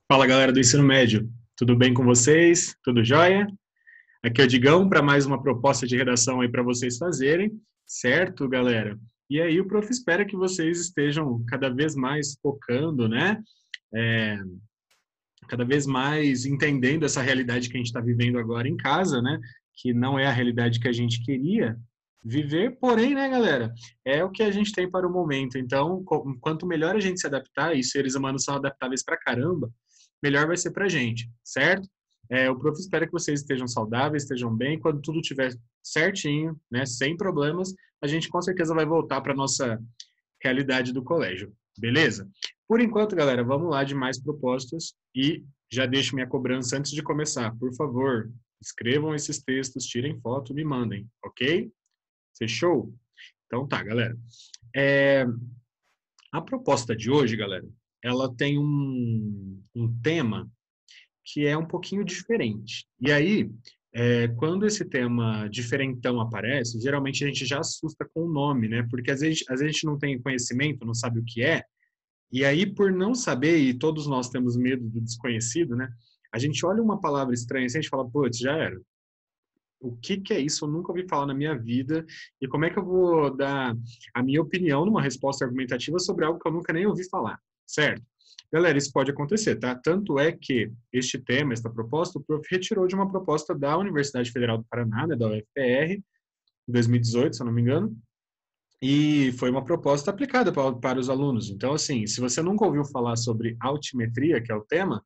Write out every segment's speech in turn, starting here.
Fala, galera do ensino médio. Tudo bem com vocês? Tudo jóia? Aqui é o Digão para mais uma proposta de redação aí para vocês fazerem, certo, galera? E aí o prof espera que vocês estejam cada vez mais focando, né? É, cada vez mais entendendo essa realidade que a gente está vivendo agora em casa, né? Que não é a realidade que a gente queria viver, porém, né, galera, é o que a gente tem para o momento. Então, quanto melhor a gente se adaptar, e seres humanos são adaptáveis pra caramba, melhor vai ser pra gente, certo? O prof espera que vocês estejam saudáveis, estejam bem. Quando tudo estiver certinho, né, sem problemas, a gente com certeza vai voltar para nossa realidade do colégio, beleza? Por enquanto, galera, vamos lá de mais propostas e já deixo minha cobrança antes de começar. Por favor, escrevam esses textos, tirem foto, me mandem, ok? Fechou? Então tá, galera. É, a proposta de hoje, galera, ela tem um tema que é um pouquinho diferente. E aí, quando esse tema diferentão aparece, geralmente a gente já assusta com o nome, né? Porque às vezes a gente não tem conhecimento, não sabe o que é, e aí, por não saber, e todos nós temos medo do desconhecido, né? A gente olha uma palavra estranha assim, a gente fala, putz, já era. O que que é isso? Eu nunca ouvi falar na minha vida. E como é que eu vou dar a minha opinião numa resposta argumentativa sobre algo que eu nunca nem ouvi falar, certo? Galera, isso pode acontecer, tá? Tanto é que este tema, esta proposta, o prof retirou de uma proposta da Universidade Federal do Paraná, né, da UFPR, em 2018, se eu não me engano, e foi uma proposta aplicada para os alunos. Então, assim, se você nunca ouviu falar sobre altimetria, que é o tema,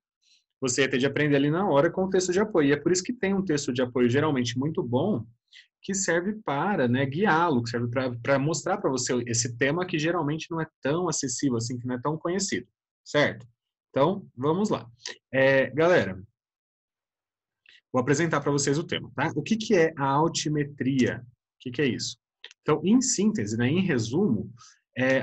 você ia ter de aprender ali na hora com o texto de apoio. E é por isso que tem um texto de apoio geralmente muito bom, que serve para, né, guiá-lo, que serve para mostrar para você esse tema que geralmente não é tão acessível assim, que não é tão conhecido, certo? Então, vamos lá. Galera, vou apresentar para vocês o tema, tá? O que, que é a altimetria? O que, que é isso? Então, em síntese, né, em resumo,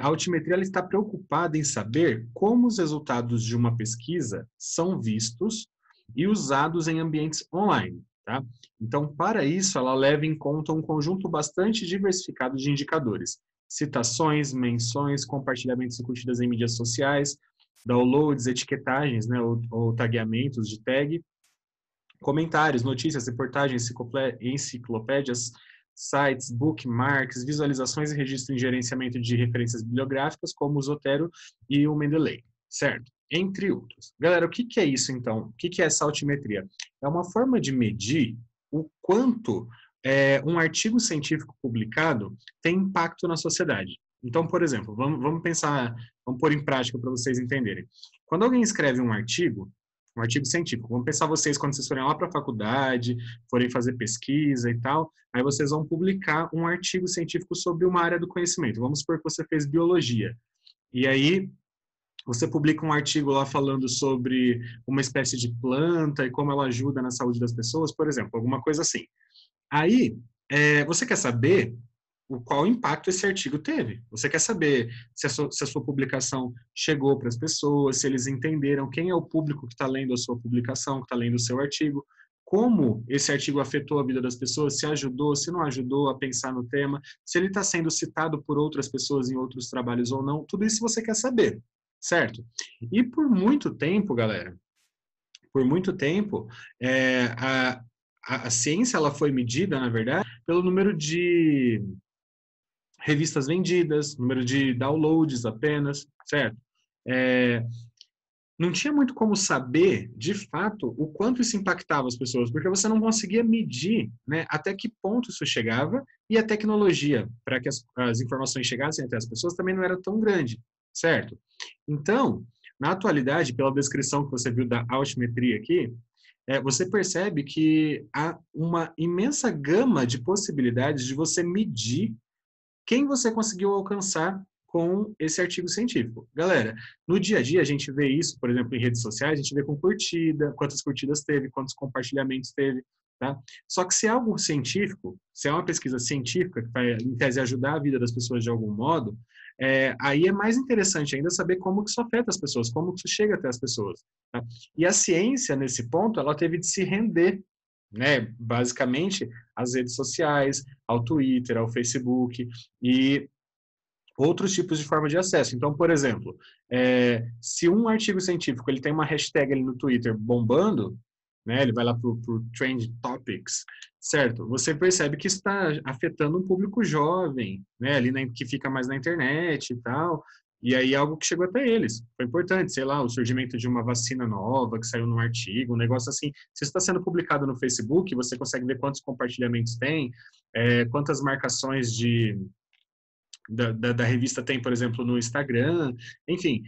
a altimetria ela está preocupada em saber como os resultados de uma pesquisa são vistos e usados em ambientes online. Tá? Então, para isso, ela leva em conta um conjunto bastante diversificado de indicadores: citações, menções, compartilhamentos e curtidas em mídias sociais, downloads, etiquetagens, né, ou tagueamentos de tag, comentários, notícias, reportagens, enciclopédias, sites, bookmarks, visualizações e registro em gerenciamento de referências bibliográficas, como o Zotero e o Mendeley, certo? Entre outros. Galera, o que, que é isso, então? O que, que é essa altimetria? É uma forma de medir o quanto um artigo científico publicado tem impacto na sociedade. Então, por exemplo, vamos pensar, vamos pôr em prática para vocês entenderem. Quando alguém escreve um artigo científico. Vamos pensar vocês quando vocês forem lá para a faculdade, forem fazer pesquisa e tal, aí vocês vão publicar um artigo científico sobre uma área do conhecimento. Vamos supor que você fez biologia. E aí você publica um artigo lá falando sobre uma espécie de planta e como ela ajuda na saúde das pessoas, por exemplo, alguma coisa assim. Aí, você quer saber qual impacto esse artigo teve. Você quer saber se a sua publicação chegou para as pessoas, se eles entenderam quem é o público que está lendo a sua publicação, que está lendo o seu artigo, como esse artigo afetou a vida das pessoas, se ajudou, se não ajudou a pensar no tema, se ele está sendo citado por outras pessoas em outros trabalhos ou não, tudo isso você quer saber, certo? E por muito tempo, galera, por muito tempo, a ciência ela foi medida, na verdade, pelo número de revistas vendidas, número de downloads apenas, certo? É, não tinha muito como saber, de fato, o quanto isso impactava as pessoas, porque você não conseguia medir, né, até que ponto isso chegava, e a tecnologia para que as informações chegassem até as pessoas também não era tão grande, certo? Então, na atualidade, pela descrição que você viu da altimetria aqui, você percebe que há uma imensa gama de possibilidades de você medir quem você conseguiu alcançar com esse artigo científico. Galera, no dia a dia a gente vê isso, por exemplo, em redes sociais, a gente vê com curtida, quantas curtidas teve, quantos compartilhamentos teve, tá? Só que se é algo científico, se é uma pesquisa científica que vai, em tese, ajudar a vida das pessoas de algum modo, aí é mais interessante ainda saber como que isso afeta as pessoas, como que isso chega até as pessoas, tá? E a ciência, nesse ponto, ela teve de se render, né, basicamente às redes sociais, ao Twitter, ao Facebook, e outros tipos de forma de acesso. Então, por exemplo, se um artigo científico ele tem uma hashtag ali no Twitter bombando, né, ele vai lá para o Trend Topics, certo? Você percebe que está afetando um público jovem, né, ali que fica mais na internet e tal, e aí algo que chegou até eles. Foi importante, sei lá, o surgimento de uma vacina nova que saiu num artigo, um negócio assim. Se está sendo publicado no Facebook, você consegue ver quantos compartilhamentos tem, quantas marcações da revista tem, por exemplo, no Instagram, enfim,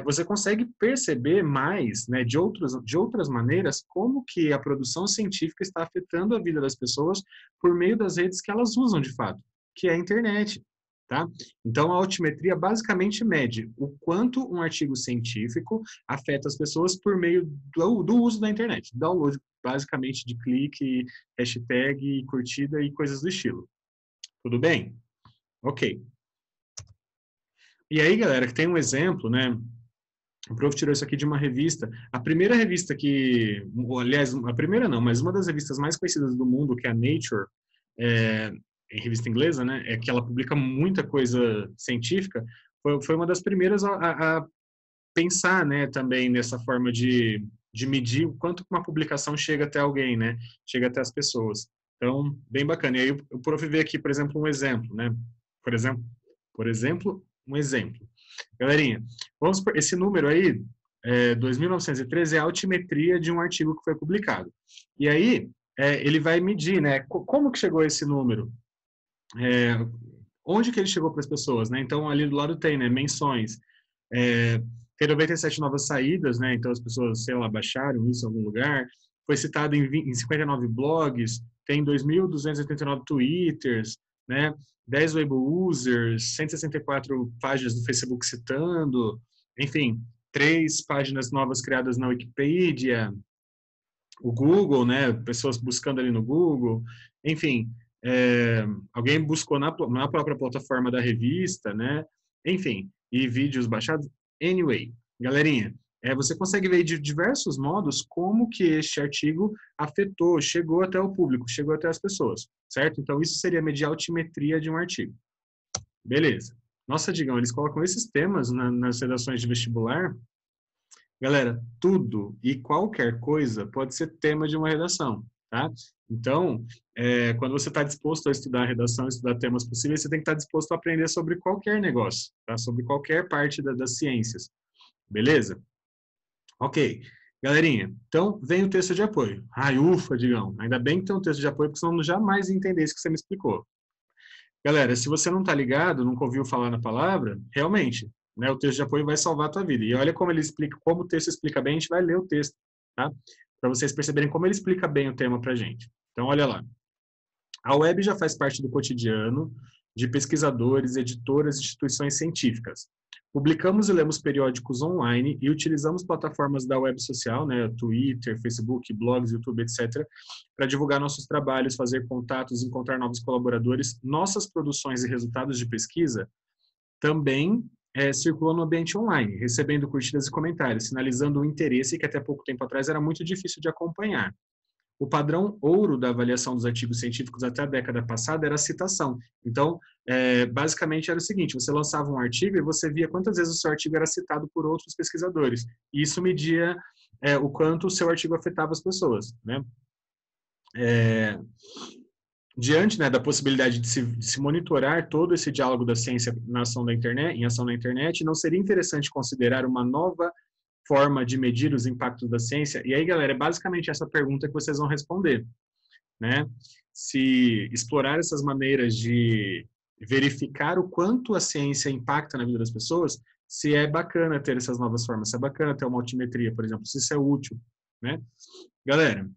você consegue perceber mais, né, de outras maneiras, como que a produção científica está afetando a vida das pessoas por meio das redes que elas usam de fato, que é a internet. Tá? Então, a altimetria basicamente mede o quanto um artigo científico afeta as pessoas por meio do uso da internet. Download, basicamente, de clique, hashtag, curtida e coisas do estilo. Tudo bem? Ok. E aí, galera, que tem um exemplo, né? O Prof tirou isso aqui de uma revista. A primeira revista que, aliás, a primeira não, mas uma das revistas mais conhecidas do mundo, que é a Nature, em revista inglesa, né? É que ela publica muita coisa científica. Foi uma das primeiras a pensar, né? Também nessa forma de medir o quanto uma publicação chega até alguém, né? Chega até as pessoas. Então, bem bacana. E aí o Prof vê aqui, por exemplo, um exemplo, né? Por exemplo, um exemplo. Galerinha, vamos por esse número aí, 2.913, é a altimetria de um artigo que foi publicado. E aí, ele vai medir, né, como que chegou esse número, onde que ele chegou para as pessoas, né? Então, ali do lado tem, né, menções, tem 97 novas saídas, né? Então, as pessoas, sei lá, baixaram isso em algum lugar, foi citado em 59 blogs, tem 2.289 twitters, né? 10 web users, 164 páginas do Facebook citando, enfim, 3 páginas novas criadas na Wikipedia, o Google, né? Pessoas buscando ali no Google, enfim, alguém buscou na própria plataforma da revista, né? Enfim, e vídeos baixados. Anyway, galerinha, você consegue ver de diversos modos como que este artigo afetou, chegou até o público, chegou até as pessoas, certo? Então, isso seria medir a altimetria de um artigo. Beleza. Nossa, Digão, eles colocam esses temas nas redações de vestibular. Galera, tudo e qualquer coisa pode ser tema de uma redação, tá? Então, quando você está disposto a estudar redação, estudar temas possíveis, você tem que estar disposto a aprender sobre qualquer negócio, tá? Sobre qualquer parte das ciências, beleza? Ok. Galerinha, então vem o texto de apoio. Ai, ufa, Digão, ainda bem que tem um texto de apoio, porque senão eu não jamais entender isso que você me explicou. Galera, se você não está ligado, nunca ouviu falar na palavra, realmente, né, o texto de apoio vai salvar a tua vida. E olha como ele explica, como o texto explica bem, a gente vai ler o texto, tá? Para vocês perceberem como ele explica bem o tema para a gente. Então, olha lá. A web já faz parte do cotidiano de pesquisadores, editoras e instituições científicas. Publicamos e lemos periódicos online e utilizamos plataformas da web social, né, Twitter, Facebook, blogs, YouTube, etc., para divulgar nossos trabalhos, fazer contatos, encontrar novos colaboradores. Nossas produções e resultados de pesquisa também circulam no ambiente online, recebendo curtidas e comentários, sinalizando o interesse que até pouco tempo atrás era muito difícil de acompanhar. O padrão ouro da avaliação dos artigos científicos até a década passada era a citação. Então, basicamente era o seguinte, você lançava um artigo e você via quantas vezes o seu artigo era citado por outros pesquisadores. E isso media o quanto o seu artigo afetava as pessoas, né? Diante, né, da possibilidade de se monitorar todo esse diálogo da ciência na ação da internet, em ação na internet, não seria interessante considerar uma nova forma de medir os impactos da ciência? E aí, galera, é basicamente essa pergunta que vocês vão responder, né? Se explorar essas maneiras de verificar o quanto a ciência impacta na vida das pessoas, se é bacana ter essas novas formas, se é bacana ter uma altimetria, por exemplo, se isso é útil, né? Galera,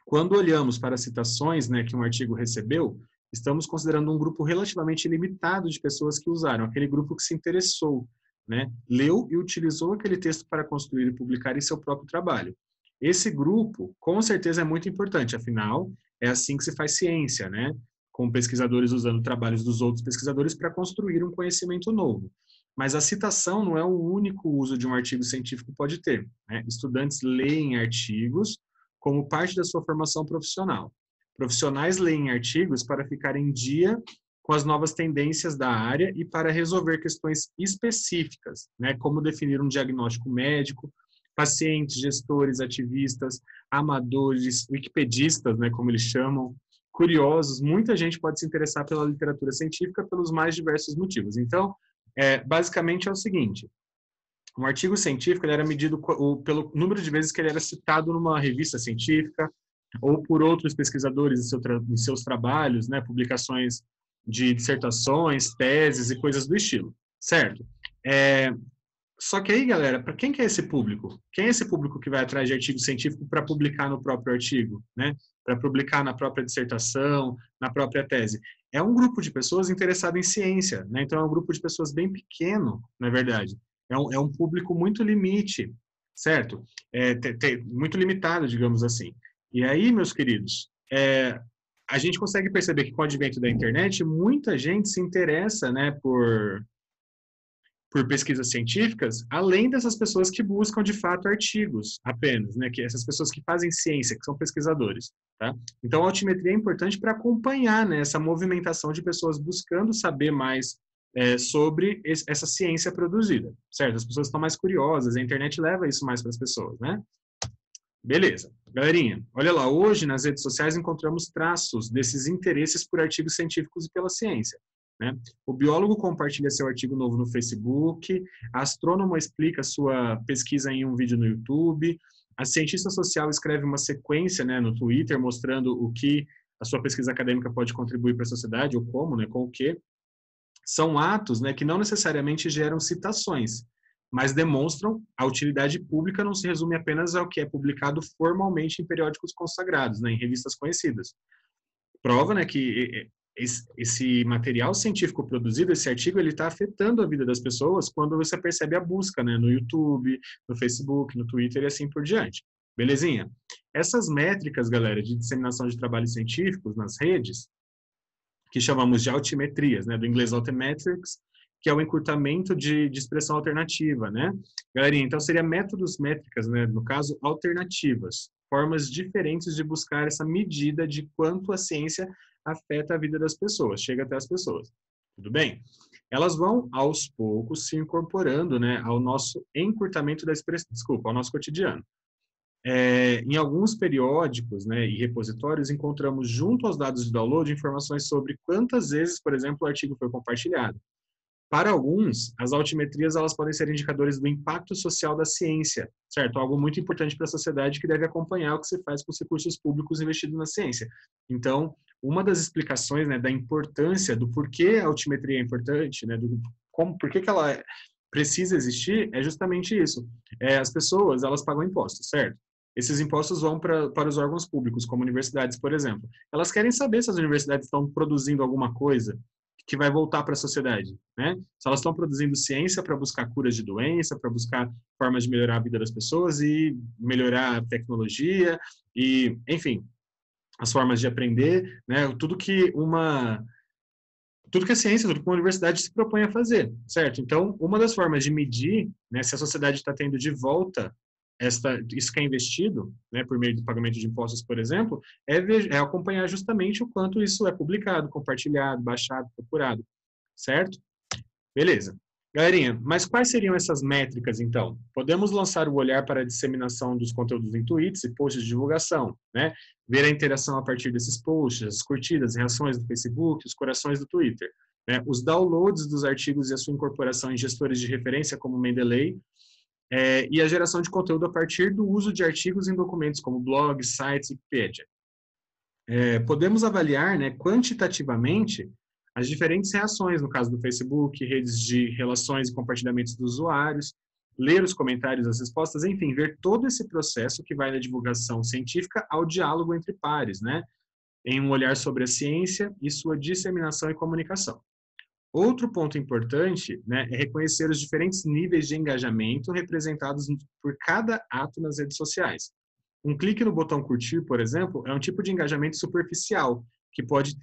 quando olhamos para as citações, né, que um artigo recebeu, estamos considerando um grupo relativamente limitado de pessoas que usaram, aquele grupo que se interessou, né, leu e utilizou aquele texto para construir e publicar em seu próprio trabalho. Esse grupo, com certeza, é muito importante, afinal, é assim que se faz ciência, né, com pesquisadores usando trabalhos dos outros pesquisadores para construir um conhecimento novo. Mas a citação não é o único uso de um artigo científico pode ter, né? Estudantes leem artigos como parte da sua formação profissional. Profissionais leem artigos para ficar em dia com as novas tendências da área e para resolver questões específicas, né, como definir um diagnóstico médico, pacientes, gestores, ativistas, amadores, wikipedistas, né, como eles chamam, curiosos. Muita gente pode se interessar pela literatura científica pelos mais diversos motivos. Então, basicamente é o seguinte: um artigo científico ele era medido pelo número de vezes que ele era citado numa revista científica ou por outros pesquisadores em seus trabalhos, né, publicações de dissertações, teses e coisas do estilo, certo? Só que aí, galera, para quem que é esse público? Quem é esse público que vai atrás de artigo científico para publicar no próprio artigo, né? Para publicar na própria dissertação, na própria tese? É um grupo de pessoas interessadas em ciência, né? Então é um grupo de pessoas bem pequeno, na verdade. É um público muito limite, certo? Muito limitado, digamos assim. E aí, meus queridos, a gente consegue perceber que com o advento da internet, muita gente se interessa, né, por pesquisas científicas, além dessas pessoas que buscam, de fato, artigos apenas, né? Que essas pessoas que fazem ciência, que são pesquisadores, tá? Então, a altimetria é importante para acompanhar, né, essa movimentação de pessoas buscando saber mais sobre essa ciência produzida, certo? As pessoas estão mais curiosas, a internet leva isso mais para as pessoas, né? Beleza. Galerinha, olha lá, hoje nas redes sociais encontramos traços desses interesses por artigos científicos e pela ciência, né? O biólogo compartilha seu artigo novo no Facebook, a astrônoma explica sua pesquisa em um vídeo no YouTube, a cientista social escreve uma sequência, né, no Twitter mostrando o que a sua pesquisa acadêmica pode contribuir para a sociedade, ou como, né, com o quê. São atos, né, que não necessariamente geram citações, mas demonstram a utilidade pública não se resume apenas ao que é publicado formalmente em periódicos consagrados, né, em revistas conhecidas. Prova, né, que esse material científico produzido, esse artigo, ele está afetando a vida das pessoas quando você percebe a busca, né, no YouTube, no Facebook, no Twitter e assim por diante. Belezinha? Essas métricas, galera, de disseminação de trabalhos científicos nas redes, que chamamos de altimetrias, né, do inglês altimetrics, que é o encurtamento de expressão alternativa, né? Galerinha, então seria métodos métricas, né, no caso, alternativas, formas diferentes de buscar essa medida de quanto a ciência afeta a vida das pessoas, chega até as pessoas. Tudo bem? Elas vão, aos poucos, se incorporando, né, ao nosso encurtamento da expressão, desculpa, ao nosso cotidiano. Em alguns periódicos, né, e repositórios, encontramos junto aos dados de download informações sobre quantas vezes, por exemplo, o artigo foi compartilhado. Para alguns, as altimetrias elas podem ser indicadores do impacto social da ciência, certo? Algo muito importante para a sociedade que deve acompanhar o que se faz com os recursos públicos investidos na ciência. Então, uma das explicações, né, da importância do porquê a altimetria é importante, né, por que ela precisa existir, é justamente isso. As pessoas, elas pagam impostos, certo? Esses impostos vão para os órgãos públicos, como universidades, por exemplo. Elas querem saber se as universidades estão produzindo alguma coisa que vai voltar para a sociedade, né? Se elas estão produzindo ciência para buscar curas de doença, para buscar formas de melhorar a vida das pessoas e melhorar a tecnologia e, enfim, as formas de aprender, né? Tudo que a ciência, tudo que uma universidade se propõe a fazer, certo? Então, uma das formas de medir, né, se a sociedade está tendo de volta isso que é investido, né, por meio do pagamento de impostos, por exemplo, é acompanhar justamente o quanto isso é publicado, compartilhado, baixado, procurado, certo? Beleza. Galerinha, mas quais seriam essas métricas, então? Podemos lançar o olhar para a disseminação dos conteúdos em tweets e posts de divulgação, né? Ver a interação a partir desses posts, as curtidas, reações do Facebook, os corações do Twitter, né? Os downloads dos artigos e a sua incorporação em gestores de referência como Mendeley, e a geração de conteúdo a partir do uso de artigos em documentos como blogs, sites e Wikipedia. Podemos avaliar, né, quantitativamente as diferentes reações, no caso do Facebook, redes de relações e compartilhamentos dos usuários, ler os comentários, as respostas, enfim, ver todo esse processo que vai da divulgação científica ao diálogo entre pares, né, em um olhar sobre a ciência e sua disseminação e comunicação. Outro ponto importante, né, é reconhecer os diferentes níveis de engajamento representados por cada ato nas redes sociais. Um clique no botão curtir, por exemplo, é um tipo de engajamento superficial, que pode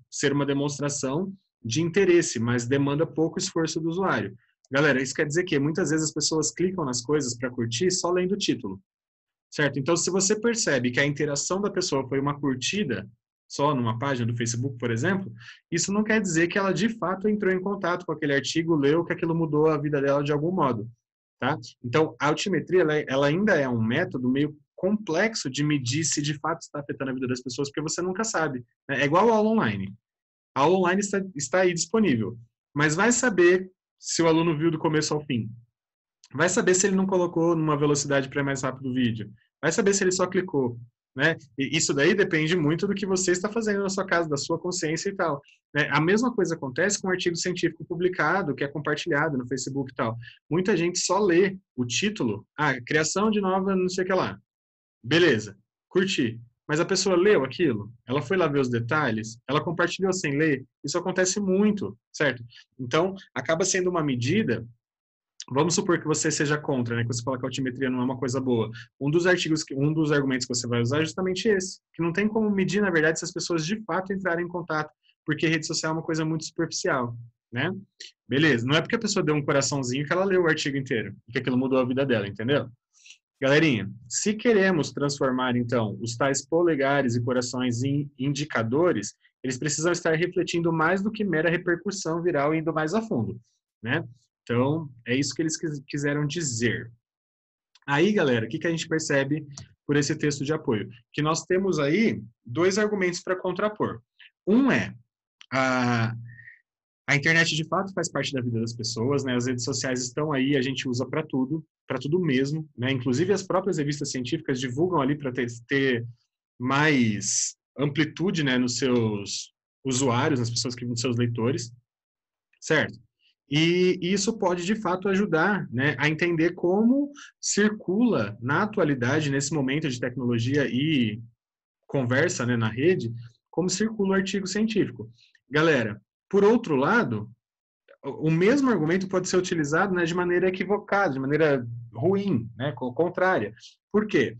ser uma demonstração de interesse, mas demanda pouco esforço do usuário. Galera, isso quer dizer que muitas vezes as pessoas clicam nas coisas para curtir só lendo o título, certo? Então, se você percebe que a interação da pessoa foi uma curtida, só numa página do Facebook, por exemplo, isso não quer dizer que ela de fato entrou em contato com aquele artigo, leu, que aquilo mudou a vida dela de algum modo, tá? Então, a altimetria, ela ainda é um método meio complexo de medir se de fato está afetando a vida das pessoas, porque você nunca sabe, né? É igual a aula online. A aula online está aí disponível, mas vai saber se o aluno viu do começo ao fim. Vai saber se ele não colocou numa velocidade para mais rápido o vídeo. Vai saber se ele só clicou, né? E isso daí depende muito do que você está fazendo na sua casa, da sua consciência e tal, né? A mesma coisa acontece com um artigo científico publicado, que é compartilhado no Facebook e tal. Muita gente só lê o título, criação de nova não sei o que lá. Beleza, curti. Mas a pessoa leu aquilo? Ela foi lá ver os detalhes? Ela compartilhou sem ler? Isso acontece muito, certo? Então, acaba sendo uma medida. Vamos supor que você seja contra, né? Que você fala que a altimetria não é uma coisa boa. Um dos argumentos que você vai usar é justamente esse, que não tem como medir, na verdade, se as pessoas de fato entrarem em contato, porque rede social é uma coisa muito superficial, né? Beleza, não é porque a pessoa deu um coraçãozinho que ela leu o artigo inteiro, e que aquilo mudou a vida dela, entendeu? Galerinha, se queremos transformar, então, os tais polegares e corações em indicadores, eles precisam estar refletindo mais do que mera repercussão viral e indo mais a fundo, né? Então, é isso que eles quiseram dizer. Aí, galera, o que a gente percebe por esse texto de apoio? Que nós temos aí dois argumentos para contrapor. Um é a internet de fato faz parte da vida das pessoas, né? As redes sociais estão aí, a gente usa para tudo mesmo, né? Inclusive as próprias revistas científicas divulgam ali para ter mais amplitude, né, nos seus usuários, nas pessoas que nos seus leitores, certo? E isso pode, de fato, ajudar, né, a entender como circula, na atualidade, nesse momento de tecnologia e conversa, né, na rede, como circula o artigo científico. Galera, por outro lado, o mesmo argumento pode ser utilizado, né, de maneira equivocada, de maneira ruim, né, contrária. Por quê?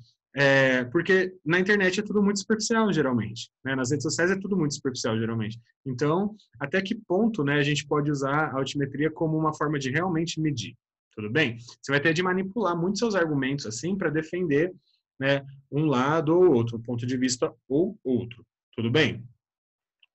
Porque na internet é tudo muito superficial, geralmente. Né? Nas redes sociais é tudo muito superficial, geralmente. Então, até que ponto, né, a gente pode usar a altimetria como uma forma de realmente medir? Tudo bem? Você vai ter de manipular muitos seus argumentos assim para defender, né, um lado ou outro, um ponto de vista ou outro. Tudo bem?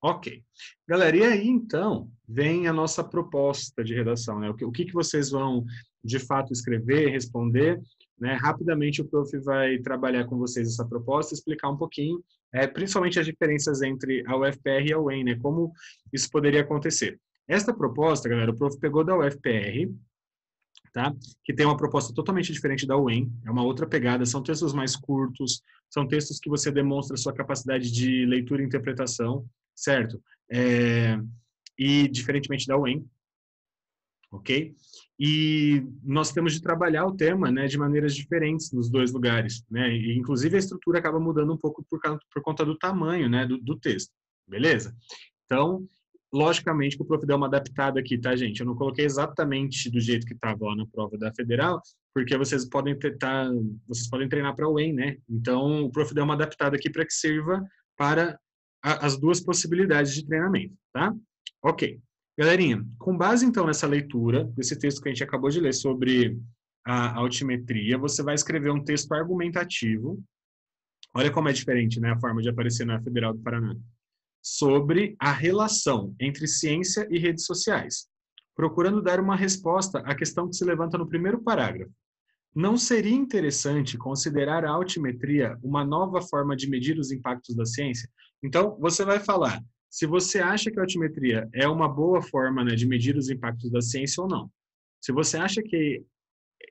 Ok. Galera, e aí então vem a nossa proposta de redação, né? O que vocês vão de fato escrever, responder, né? Rapidamente o prof vai trabalhar com vocês essa proposta, explicar um pouquinho, principalmente as diferenças entre a UFPR e a UEM, né? Como isso poderia acontecer. Esta proposta, galera, o prof pegou da UFPR, tá? Que tem uma proposta totalmente diferente da UEM, é uma outra pegada, são textos mais curtos, são textos que você demonstra sua capacidade de leitura e interpretação, certo? E diferentemente da UEM, ok? E nós temos de trabalhar o tema, né, de maneiras diferentes nos dois lugares, né? E, inclusive a estrutura acaba mudando um pouco por conta do tamanho, né, do texto, beleza? Então, logicamente que o prof deu uma adaptada aqui, tá, gente? Eu não coloquei exatamente do jeito que estava lá na prova da federal, porque vocês podem treinar para o UEM, né? Então, o prof deu uma adaptada aqui para que sirva para as duas possibilidades de treinamento, tá? Ok. Galerinha, com base então nessa leitura, desse texto que a gente acabou de ler sobre a altimetria, você vai escrever um texto argumentativo. Olha como é diferente, né, a forma de aparecer na Federal do Paraná. Sobre a relação entre ciência e redes sociais, procurando dar uma resposta à questão que se levanta no primeiro parágrafo. Não seria interessante considerar a altimetria uma nova forma de medir os impactos da ciência? Então, você vai falar se você acha que a altimetria é uma boa forma, né, de medir os impactos da ciência ou não. Se você acha que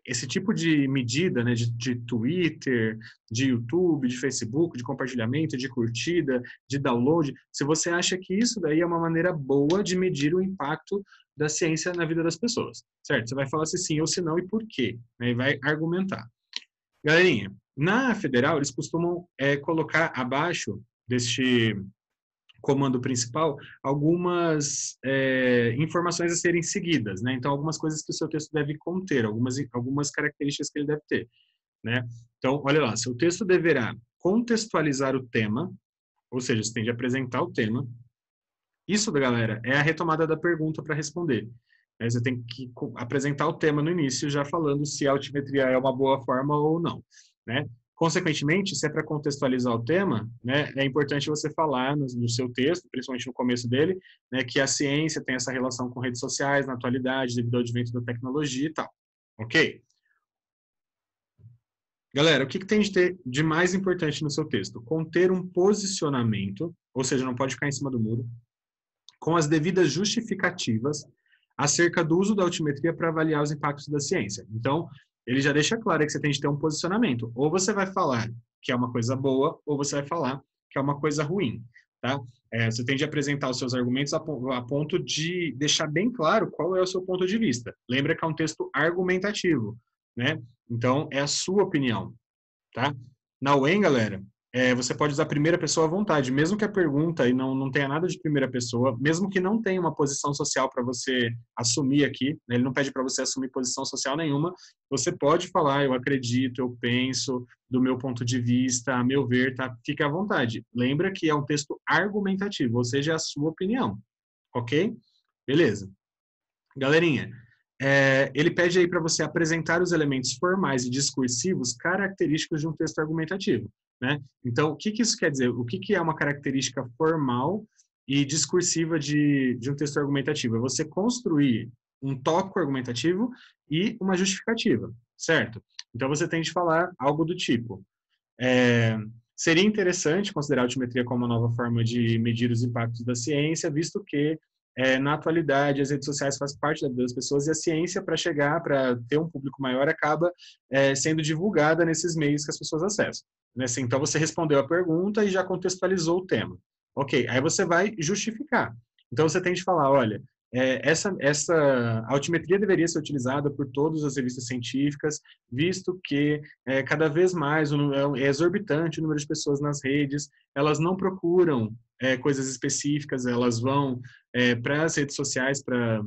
esse tipo de medida, né, de Twitter, de YouTube, de Facebook, de compartilhamento, de curtida, de download, se você acha que isso daí é uma maneira boa de medir o impacto da ciência na vida das pessoas, certo? Você vai falar se sim ou se não e por quê, né, e vai argumentar. Galerinha, na federal eles costumam colocar abaixo deste comando principal algumas informações a serem seguidas, né? Então, algumas coisas que o seu texto deve conter, algumas características que ele deve ter, né? Então, olha lá, seu texto deverá contextualizar o tema, ou seja, você tem de apresentar o tema. Isso, galera, é a retomada da pergunta para responder. Você tem que apresentar o tema no início, já falando se a altimetria é uma boa forma ou não, né? Consequentemente, se é para contextualizar o tema, né, é importante você falar no seu texto, principalmente no começo dele, né, que a ciência tem essa relação com redes sociais na atualidade, devido ao advento da tecnologia e tal. Ok? Galera, o que tem de ter de mais importante no seu texto? Conter um posicionamento, ou seja, não pode ficar em cima do muro, com as devidas justificativas acerca do uso da altimetria para avaliar os impactos da ciência. Então, ele já deixa claro que você tem de ter um posicionamento. Ou você vai falar que é uma coisa boa, ou você vai falar que é uma coisa ruim, tá? Você tem de apresentar os seus argumentos a ponto de deixar bem claro qual é o seu ponto de vista. Lembra que é um texto argumentativo, né? Então, é a sua opinião, tá? Na UEM, galera, você pode usar a primeira pessoa à vontade, mesmo que a pergunta e não tenha nada de primeira pessoa, mesmo que não tenha uma posição social para você assumir aqui, né, ele não pede para você assumir posição social nenhuma, você pode falar, eu acredito, eu penso, do meu ponto de vista, a meu ver, tá? Fique à vontade. Lembra que é um texto argumentativo, ou seja, é a sua opinião, ok? Beleza. Galerinha, ele pede aí para você apresentar os elementos formais e discursivos característicos de um texto argumentativo, né? Então, o que isso quer dizer? O que é uma característica formal e discursiva de um texto argumentativo? É você construir um tópico argumentativo e uma justificativa, certo? Então, você tem de falar algo do tipo, seria interessante considerar a altimetria como uma nova forma de medir os impactos da ciência, visto que, na atualidade, as redes sociais fazem parte da vida das pessoas e a ciência, para chegar, para ter um público maior, acaba sendo divulgada nesses meios que as pessoas acessam. Né? Assim, então, você respondeu a pergunta e já contextualizou o tema. Ok, aí você vai justificar. Então, você tem de falar, olha, essa altimetria deveria ser utilizada por todas as revistas científicas, visto que cada vez mais é exorbitante o número de pessoas nas redes, elas não procuram coisas específicas, elas vão para as redes sociais para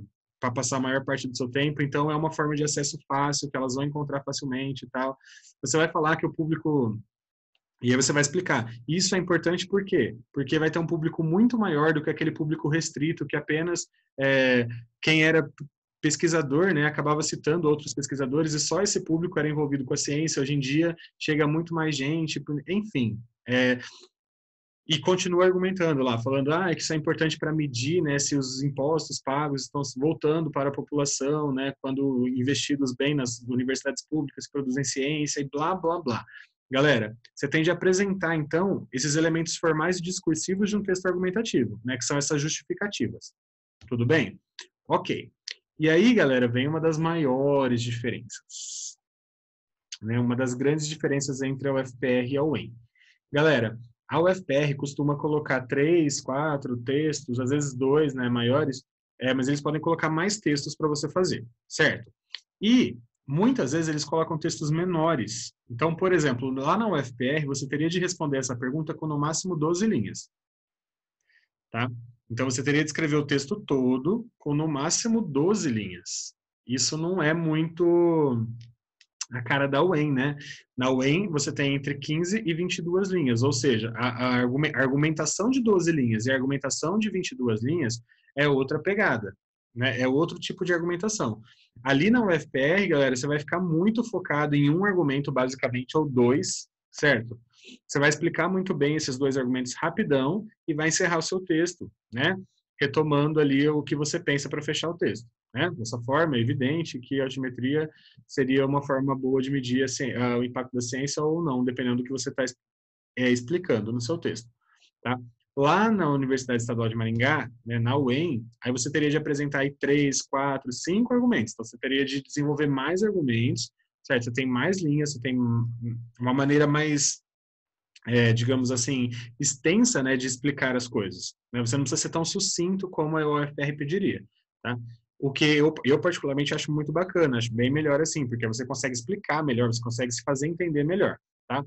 passar a maior parte do seu tempo, então é uma forma de acesso fácil, que elas vão encontrar facilmente e tal. Você vai falar que o público... E aí você vai explicar. Isso é importante por quê? Porque vai ter um público muito maior do que aquele público restrito, que apenas quem era pesquisador, né, acabava citando outros pesquisadores e só esse público era envolvido com a ciência. Hoje em dia chega muito mais gente, enfim. E continua argumentando lá, falando que isso é importante para medir, né, se os impostos pagos estão voltando para a população, né, quando investidos bem nas universidades públicas que produzem ciência e blá, blá, blá. Galera, você tem de apresentar, então, esses elementos formais e discursivos de um texto argumentativo, né, que são essas justificativas. Tudo bem? Ok. E aí, galera, vem uma das maiores diferenças. Né, uma das grandes diferenças entre a UFPR e a UEM. Galera, a UFPR costuma colocar 3, 4 textos, às vezes 2, né, maiores, mas eles podem colocar mais textos para você fazer, certo? E muitas vezes eles colocam textos menores. Então, por exemplo, lá na UFPR, você teria de responder essa pergunta com no máximo 12 linhas. Tá? Então, você teria de escrever o texto todo com no máximo 12 linhas. Isso não é muito a cara da UEM, né? Na UEM, você tem entre 15 e 22 linhas, ou seja, a argumentação de 12 linhas e a argumentação de 22 linhas é outra pegada, né? É outro tipo de argumentação. Ali na UFPR, galera, você vai ficar muito focado em um argumento, basicamente, ou dois, certo? Você vai explicar muito bem esses dois argumentos rapidão e vai encerrar o seu texto, né? Retomando ali o que você pensa para fechar o texto. Né? Dessa forma, é evidente que a altimetria seria uma forma boa de medir o impacto da ciência ou não, dependendo do que você está explicando no seu texto. Tá? Lá na Universidade Estadual de Maringá, né, na UEM, aí você teria de apresentar aí 3, 4, 5 argumentos. Então, você teria de desenvolver mais argumentos, certo? Você tem mais linhas, você tem uma maneira mais, digamos assim, extensa, né, de explicar as coisas. Né? Você não precisa ser tão sucinto como a UFR pediria. Tá? O que eu particularmente acho muito bacana, acho bem melhor assim, porque você consegue explicar melhor, você consegue se fazer entender melhor, tá?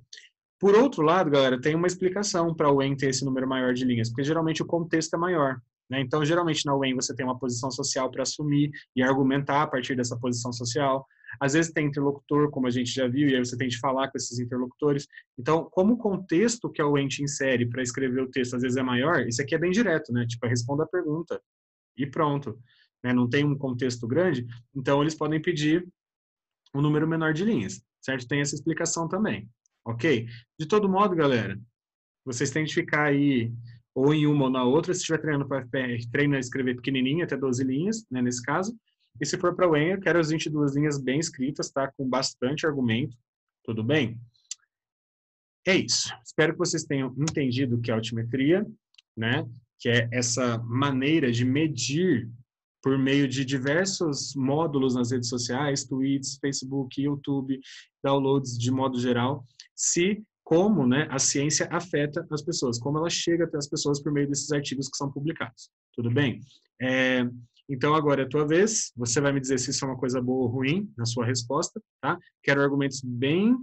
Por outro lado, galera, tem uma explicação para o UEM ter esse número maior de linhas, porque geralmente o contexto é maior, né? Então, geralmente na UEM você tem uma posição social para assumir e argumentar a partir dessa posição social. Às vezes tem interlocutor, como a gente já viu, e aí você tem de falar com esses interlocutores. Então, como o contexto que a UEM te insere para escrever o texto às vezes é maior, isso aqui é bem direto, né? Tipo, responda a pergunta e pronto. Né? Não tem um contexto grande, então eles podem pedir um número menor de linhas, certo? Tem essa explicação também, ok? De todo modo, galera, vocês têm que ficar aí ou em uma ou na outra. Se estiver treinando para FPR, treina a escrever pequenininho, até 12 linhas, né, nesse caso. E se for para o ENA, eu quero as 22 linhas bem escritas, tá? Com bastante argumento. Tudo bem? É isso. Espero que vocês tenham entendido o que é altimetria, né? Que é essa maneira de medir por meio de diversos módulos nas redes sociais, tweets, Facebook, YouTube, downloads de modo geral, se como, né, a ciência afeta as pessoas, como ela chega até as pessoas por meio desses artigos que são publicados. Tudo bem? Então, agora é a tua vez. Você vai me dizer se isso é uma coisa boa ou ruim na sua resposta, tá? Quero argumentos bem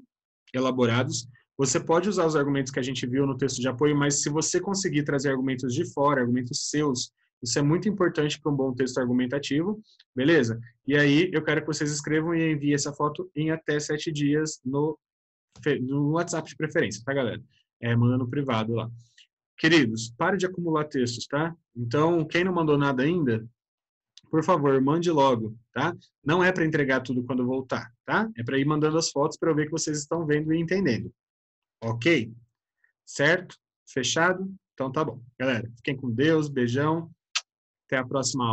elaborados. Você pode usar os argumentos que a gente viu no texto de apoio, mas se você conseguir trazer argumentos de fora, argumentos seus, isso é muito importante para um bom texto argumentativo, beleza? E aí eu quero que vocês escrevam e enviem essa foto em até 7 dias no WhatsApp de preferência, tá, galera? Manda no privado lá. Queridos, pare de acumular textos, tá? Então, quem não mandou nada ainda, por favor, mande logo, tá? Não é para entregar tudo quando voltar, tá? É para ir mandando as fotos para eu ver que vocês estão vendo e entendendo. Ok? Certo? Fechado? Então tá bom. Galera, fiquem com Deus, beijão. Até a próxima aula.